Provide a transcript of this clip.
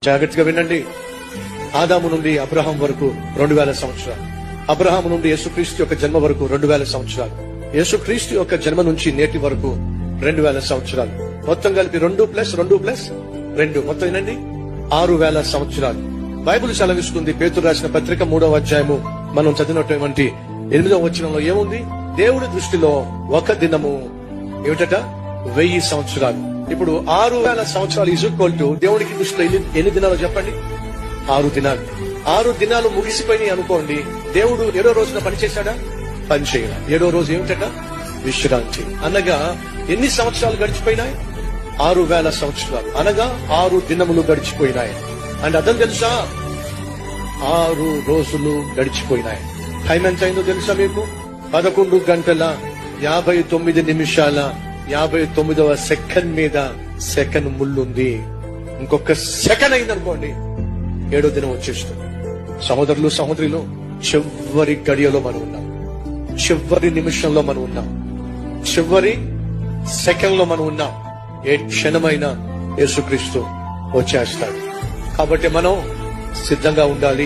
జాగ్రత్తగా వినండి. ఆదాము నుండి అబ్రహాం వరకు 2000 సంవత్సరాలు, అబ్రహాం నుండి యేసుక్రీస్తు యొక్క జన్మ వరకు 2000 సంవత్సరాలు, యేసుక్రీస్తు యొక్క జన్మ నుంచి నేటి వరకు 2000 సంవత్సరాలు. మొత్తం కలిపి 2+2+2 మొత్తం వినండి 6000 సంవత్సరాలు. బైబిల్ సెలవిస్తుంది, పేతురు రాసిన పత్రిక 3వ అధ్యాయము మనం చదివినటువంటి 8వ వచనంలో ఏముంది? దేవుడి దృష్టిలో ఒక దినము ఏమిటట? 1000 సంవత్సరాలు. ఇప్పుడు 6000 సంవత్సరాలు ఈజ్ ఈక్వల్ టు దేవుడికి దృష్టిలో ఎన్ని దినాలు చెప్పండి? 6 దినాలు. 6 దినాలు ముగిసిపోయినాయి అనుకోండి. దేవుడు 7వ రోజున పని చేశాడా? పని చేయాల. 7వ రోజు ఏమిటట? విశ్రాంతి. అనగా ఎన్ని సంవత్సరాలు గడిచిపోయినాయి? 6000 సంవత్సరాలు, అనగా 6 దినములు గడిచిపోయినాయి. అండ్ అర్థం తెలుసా? 6 రోజులు గడిచిపోయినాయి. టైం ఎంత అయిందో తెలుసా మీకు? 11 గంటల 59 నిమిషాల 59వ సెకండ్ మీద సెకండ్ ముళ్ళుంది. ఇంకొక సెకండ్ అయిందనుకోండి 7వ దినం వచ్చేస్తుంది. సహోదరులు సహోదరులు, చివరి గడియలో మనం ఉన్నాం, చివరి నిమిషంలో మనం ఉన్నాం, చివరి సెకండ్ లో మనం ఉన్నాం. ఏ క్షణమైనా యేసుక్రీస్తు వచ్చేస్తాడు. కాబట్టి మనం సిద్ధంగా ఉండాలి.